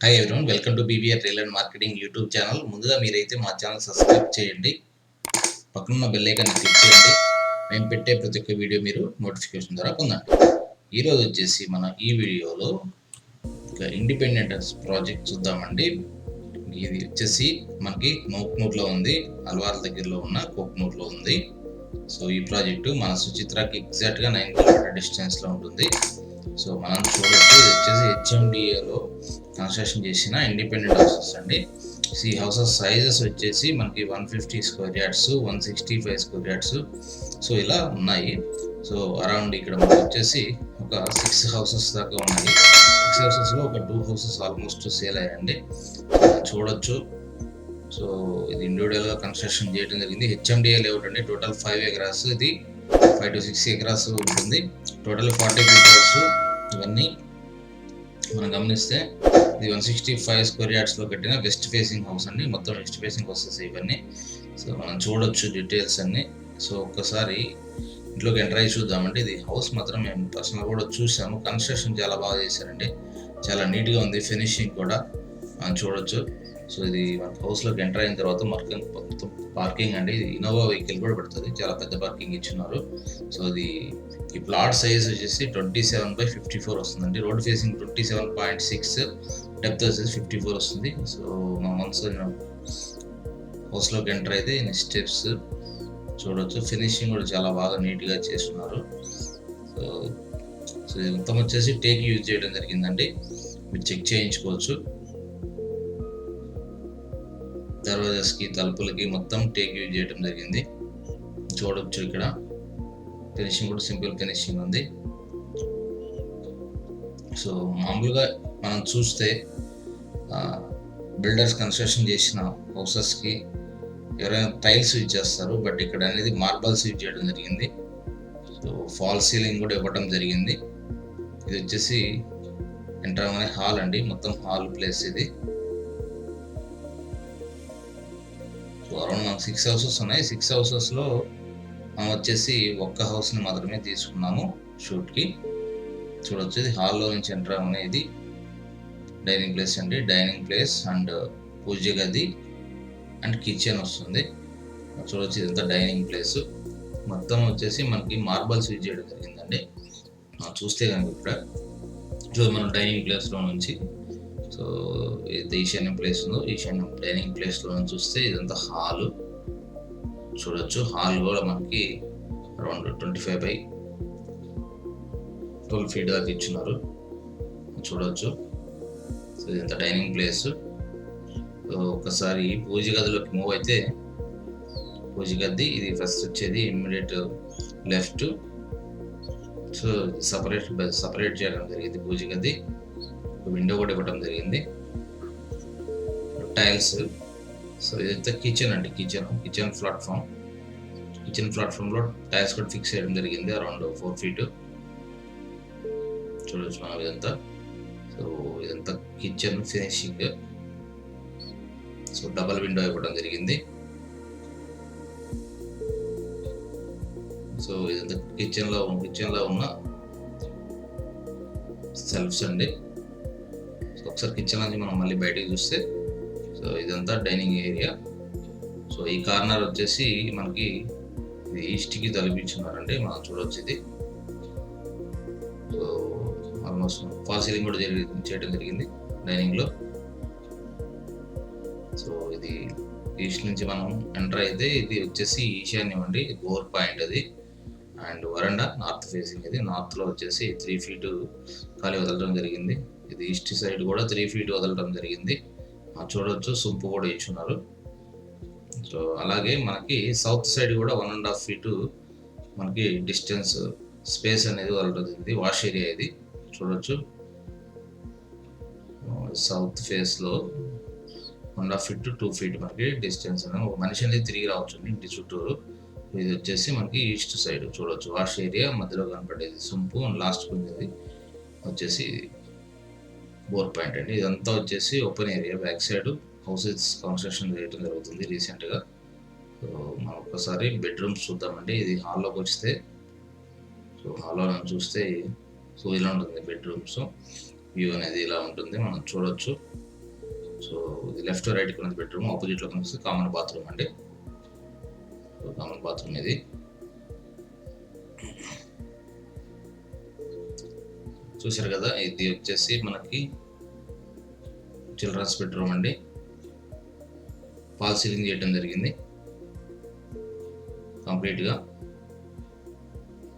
Hi everyone, welcome to BVR real and marketing YouTube channel. ముందుగా మీరైతే మా channel subscribe చేయండి, పక్కనున్న బెల్ ఐకాన్ని క్లిక్ చేయండి. మేము పెట్టే ప్రతి ఒక్క వీడియో మీరు నోటిఫికేషన్ ద్వారా పొందండి. ఈరోజు వచ్చేసి మన ఈ వీడియోలో ఇండిపెండెంట్ ప్రాజెక్ట్ చూద్దామండి. ఇది వచ్చేసి మనకి కోక్నూర్లో ఉంది, అల్వార్ దగ్గరలో ఉన్న కోక్నూర్లో ఉంది. సో ఈ ప్రాజెక్టు మన సుచిత్రాకి ఎగ్జాక్ట్గా 9 కిలోమీటర్ డిస్టెన్స్లో ఉంటుంది. సో మనం చూడొచ్చు, ఇది వచ్చేసి హెచ్ఎండిఏలో కన్స్ట్రక్షన్ చేసిన ఇండిపెండెంట్ హౌసెస్ అండి. ఈ హౌసెస్ సైజెస్ వచ్చేసి మనకి 150 square yards, 165 square yards, so ఇలా ఉన్నాయి. సో అరౌండ్ ఇక్కడ మనకు వచ్చేసి ఒక 6 హౌసెస్ దాకా ఉన్నాయి. 6 హౌసెస్లో ఒక 2 హౌసెస్ ఆల్మోస్ట్ సేల్ అయ్యాయండి, చూడొచ్చు. సో ఇది ఇండివిజువల్గా కన్స్ట్రక్షన్ చేయడం జరిగింది. హెచ్ఎండిఏ లేఅవుట్ అండి. టోటల్ 5 ఎకరాస్, ఇది 5 to 6 ఎకరాస్ ఉంటుంది. టోటల్ 40 ఫీటర్స్. ఇవన్నీ మనం గమనిస్తే ఇది 165 స్క్వేర్ యార్డ్స్లో కట్టిన వెస్ట్ ఫేసింగ్ హౌస్ అండి. మొత్తం వెస్ట్ ఫేసింగ్ హౌసెస్ ఇవన్నీ. సో మనం చూడొచ్చు డీటెయిల్స్ అన్నీ. సో ఒక్కసారి ఇంట్లోకి ఎంటర్ అయ్యి చూద్దామండి. ఇది హౌస్ మాత్రం మేము పర్సనల్ కూడా చూసాము. కన్స్ట్రక్షన్ చాలా బాగా చేశారండి, చాలా నీట్గా ఉంది, ఫినిషింగ్ కూడా మనం చూడొచ్చు. సో ఇది మన హౌస్లోకి ఎంటర్ అయిన తర్వాత మొత్తం పార్కింగ్ అండి. ఇది ఇన్నోవా వెహికల్ కూడా పడుతుంది, చాలా పెద్ద పార్కింగ్ ఇచ్చినారు. సో ఇది ఈ ప్లాట్ సైజ్ వచ్చేసి 27/54 వస్తుందండి. రోడ్ ఫేసింగ్ 27.6, డెప్త్ వచ్చేసి 54 వస్తుంది. సో మా మనసు హౌస్లోకి ఎంటర్ అయితే స్టెప్స్ చూడవచ్చు, ఫినిషింగ్ కూడా చాలా బాగా నీట్గా చేస్తున్నారు. సో ఇది మొత్తం వచ్చేసి టేక్ యూజ్ చేయడం జరిగిందండి, మీరు చెక్ చేయించుకోవచ్చు. దర్వాజాస్కి, తలుపులకి మొత్తం టేక్ యూజ్ చేయడం జరిగింది, చూడవచ్చు. ఇక్కడ ఫినిషింగ్ కూడా సింపుల్ ఫినిషింగ్ ఉంది. సో మామూలుగా మనం చూస్తే బిల్డర్స్ కన్స్ట్రక్షన్ చేసిన హౌసెస్కి ఎవరైనా టైల్స్ యూజ్ చేస్తారు, బట్ ఇక్కడ అనేది మార్బల్స్ యూజ్ చేయడం జరిగింది. సో ఫాల్ సీలింగ్ కూడా ఇవ్వడం జరిగింది. ఇది వచ్చేసి ఎంటర్ అవగానే హాల్ అండి, మొత్తం హాల్ ప్లేస్ ఇది. సో అరౌండ్ మనకు 6 హౌసెస్ ఉన్నాయి. 6 హౌసెస్లో మనం వచ్చేసి ఒక్క హౌస్ని మాత్రమే తీసుకున్నాము షూట్కి. చూడొచ్చు, ఇది హాల్లో నుంచి ఎంటర్ అవగానే ఇది డైనింగ్ ప్లేస్ అండి. డైనింగ్ ప్లేస్ అండ్ పూజ గది అండ్ కిచెన్ వస్తుంది. చూడొచ్చు, ఇదంతా డైనింగ్ ప్లేస్. మొత్తం వచ్చేసి మనకి మార్బల్స్ యూజ్ చేయడం జరిగిందండి. చూస్తే కనుక ఇక్కడ సో మనం డైనింగ్ ప్లేస్లో నుంచి, సో ఇది ఈశాన్యం ప్లేస్ ఉందో, ఈశాన్యం డైనింగ్ ప్లేస్లో నుంచి చూస్తే ఇదంతా హాలు చూడొచ్చు. హాల్ కూడా మనకి అరౌండ్ 25/12 ఫీట్ దాకా ఇచ్చినారు, చూడొచ్చు. సో ఇదంతా డైనింగ్ ప్లేస్. ఒకసారి పూజ గదిలోకి మూవ్ అయితే, పూజ గది ఇది ఫస్ట్ వచ్చేది ఇమ్మీడియట్ లెఫ్ట్. సో సపరేట్ చేయడం జరిగింది పూజ గది. విండో కూడా ఇవ్వడం జరిగింది, టైల్స్. సో ఇదైతే కిచెన్ అండి, కిచెన్ ప్లాట్ఫామ్లో టైల్స్ కూడా ఫిక్స్ చేయడం జరిగింది, అరౌండ్ 4 ఫీట్. చూడొచ్చు మనం ఇదంతా. సో ఇదంతా kitchen finishing. So double window ఇవ్వడం జరిగింది. సో ఇదంతా కిచెన్లో ఉన్న సెల్ఫ్స్ అండి. సో ఒకసారి కిచెన్ నుంచి మనం మళ్ళీ బయటకు చూస్తే, సో ఇదంతా డైనింగ్ ఏరియా. సో ఈ కార్నర్ వచ్చేసి మనకి ఇది ఈస్ట్కి తలిపించున్నారండి, మనం చూడవచ్చు. ఇది సో ఆల్మోస్ట్ ఫాల్ సీలింగ్ కూడా చేయడం జరిగింది డైనింగ్లో. సో ఇది ఈస్ట్ నుంచి మనం ఎంటర్ అయితే ఇది వచ్చేసి ఈశాన్యం అండి, బోర్ పాయింట్ అది. అండ్ వరండా నార్త్ ఫేసింగ్. ఇది నార్త్లో వచ్చేసి 3 ఫీట్ ఖాళీ వదలడం జరిగింది. ఇది ఈస్ట్ సైడ్ కూడా 3 ఫీట్ వదలడం జరిగింది, చూడవచ్చు. సొంపు కూడా ఇచ్చున్నారు. సో అలాగే మనకి సౌత్ సైడ్ కూడా 1.5 ఫీట్ మనకి డిస్టెన్స్ స్పేస్ అనేది వదలడం జరిగింది. వాష్ ఏరియా ఇది, చూడవచ్చు. సౌత్ ఫేస్లో 1.5 ఫీట్ to 2 ఫీట్ మనకి డిస్టెన్స్ అనేది, ఒక మనిషి అనేది తిరిగి రావచ్చు ఇంటి చుట్టూరు. ఇది వచ్చేసి మనకి ఈస్ట్ సైడ్ చూడవచ్చు, వాష్ ఏరియా మధ్యలో కనపడేది సొంపు, లాస్ట్ ఉండేది వచ్చేసి బోర్ పాయింట్ అండి. ఇదంతా వచ్చేసి open area, back side houses construction చేయడం జరుగుతుంది రీసెంట్గా. సో మనం ఒక్కసారి బెడ్రూమ్స్ చూద్దామండి. ఇది హాల్లోకి వస్తే, సో హాల్లో చూస్తే సో ఇలా ఉంటుంది బెడ్రూమ్స్ వ్యూ అనేది, ఇలా ఉంటుంది, మనం చూడొచ్చు. సో ఇది లెఫ్ట్ రైట్ ఉన్నది బెడ్రూమ్, ఆపోజిట్లో కనిపిస్తుంది కామన్ బాత్రూమ్ అండి. సో కామన్ బాత్రూమ్ ఇది. చూసారు కదా, ఇది వచ్చేసి మనకి చిల్డ్రన్స్ బెడ్రూమ్ అండి. ఫాల్ సీలింగ్ చేయడం జరిగింది కంప్లీట్గా.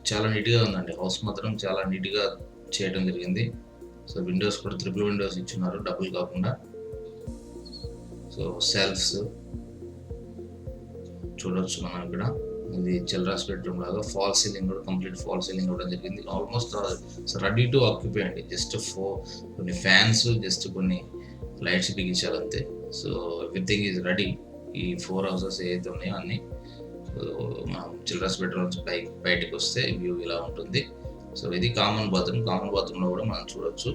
చాలా నీట్గా ఉందండి, హౌస్ మాత్రం చాలా నీట్గా చేయడం జరిగింది. సో విండోస్ కూడా ట్రిపుల్ విండోస్ ఇచ్చున్నారు, డబుల్ కాకుండా. సో సెల్ఫ్స్ చూడవచ్చు మనం ఇక్కడ. ఇది చిల్డ్రన్స్ బెడ్రూమ్ లాగా ఫాల్ సీలింగ్ కూడా, కంప్లీట్ ఫాల్ సీలింగ్ ఇవ్వడం జరిగింది. ఆల్మోస్ట్ రెడీ టు ఆక్యుపై అండి. జస్ట్ కొన్ని ఫ్యాన్స్, జస్ట్ కొన్ని లైట్స్ బిగించాలి అంతే. So everything is ready. ఈ 4 houses ఏదైతే ఉన్నాయో అన్ని. మనం చిల్డ్రన్స్ బెడ్రూమ్ నుంచి బయటకు వస్తే వ్యూ ఇలా ఉంటుంది. సో ఇది కామన్ బాత్రూమ్. కామన్ బాత్రూంలో కూడా మనం చూడొచ్చు.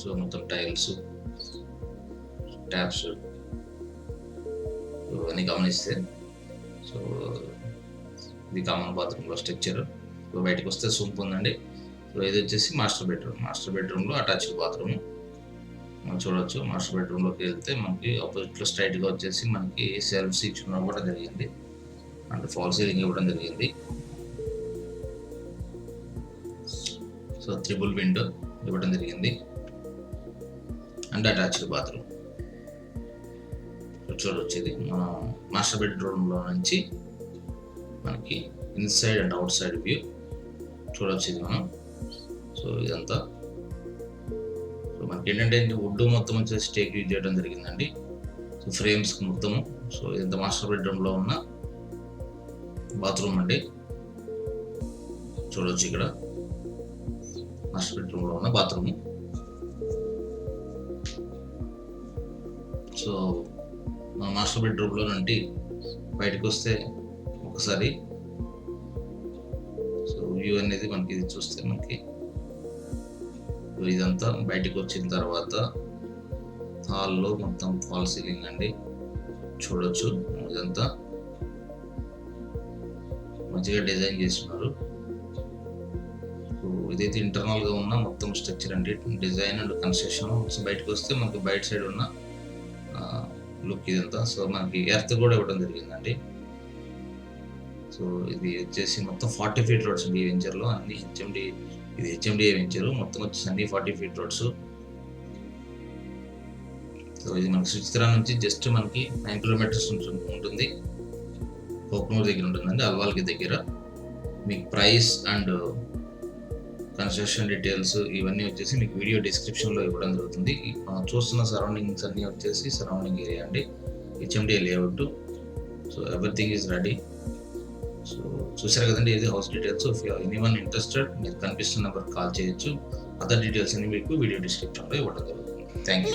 సో మొత్తం టైల్స్, ట్యాప్స్ ఇవన్నీ గమనిస్తే, సో ఇది కామన్ బాత్రూంలో స్ట్రక్చర్. సో బయటకు వస్తే సూంప్ ఉందండి. సో ఇది వచ్చేసి మాస్టర్ బెడ్రూమ్. మాస్టర్ బెడ్రూమ్లో అటాచ్డ్ బాత్రూమ్ మనం చూడొచ్చు. మాస్టర్ బెడ్రూమ్లోకి వెళ్తే మనకి ఆపోజిట్లో స్ట్రైట్గా వచ్చేసి మనకి సెల్ఫ్స్ ఇచ్చుకోవడం కూడా జరిగింది, అంటే ఫాల్ సీలింగ్ ఇవ్వడం జరిగింది. సో ట్రిపుల్ విండో ఇవ్వడం జరిగింది అండ్ అటాచ్డ్ బాత్రూమ్. చూడవచ్చు, ఇది మన మాస్టర్ బెడ్రూమ్లో నుంచి మనకి inside and out side view చూడవచ్చు ఇది మనం. సో ఇదంతా సో మనకి ఏంటంటే వుడ్ మొత్తం వచ్చేసి టేక్ యూజ్ చేయడం జరిగిందండి. సో ఫ్రేమ్స్ మొత్తము. సో ఇదంతా మాస్టర్ బెడ్రూమ్లో ఉన్న బాత్రూమ్ అండి. చూడవచ్చు ఇక్కడ మాస్టర్ బెడ్రూమ్లో ఉన్న బాత్రూమ్. సో మన మాస్టర్ బెడ్రూమ్లో నుండి బయటకు వస్తే ఒకసారి సో వ్యూ అనేది మనకి ఇది చూస్తే మనకి ఇదంతా బయటకు వచ్చిన తర్వాత హాల్లో మొత్తం ఫాల్ సీలింగ్ అండి. చూడొచ్చు, ఇదంతా మంచిగా డిజైన్ చేస్తున్నారు. ఇదైతే ఇంటర్నల్గా ఉన్న మొత్తం స్ట్రక్చర్ అండి, డిజైన్ అండ్ కన్స్ట్రక్షన్. బయటకు వస్తే మనకి బయట సైడ్ ఉన్న లుక్ ఇదంతా. సో మనకి ఎర్త్ కూడా ఇవ్వడం జరిగిందండి. సో ఇది వచ్చేసి మొత్తం 40 feet రోడ్స్ అండి ఈ వెంచర్లో. అన్ని హెచ్ఎండి, ఇది హెచ్ఎండిఏ వెంచరు. మొత్తం వచ్చేసి అన్ని 40 feet రోడ్స్. సో ఇది మనకి సుచిత్ర నుంచి జస్ట్ మనకి 9 kilometers ఉంటుంది. కోక్నూర్ దగ్గర ఉంటుందండి, అల్వాల్కి దగ్గర. మీకు ప్రైస్ అండ్ కన్స్ట్రక్షన్ డీటెయిల్స్ ఇవన్నీ వచ్చేసి మీకు వీడియో డిస్క్రిప్షన్లో ఇవ్వడం జరుగుతుంది. చూస్తున్న సరౌండింగ్స్ అన్నీ వచ్చేసి సరౌండింగ్ ఏరియా అండి, HMDA layout. So everything is ready. So చూసారు కదండి, ఇది house details. If you anyone interested, మీరు కనిపిస్తున్న నెంబర్ కాల్ చేయొచ్చు. అదర్ డీటెయిల్స్ అన్ని మీకు వీడియో డిస్క్రిప్షన్లో ఇవ్వడం జరుగుతుంది. Thank you.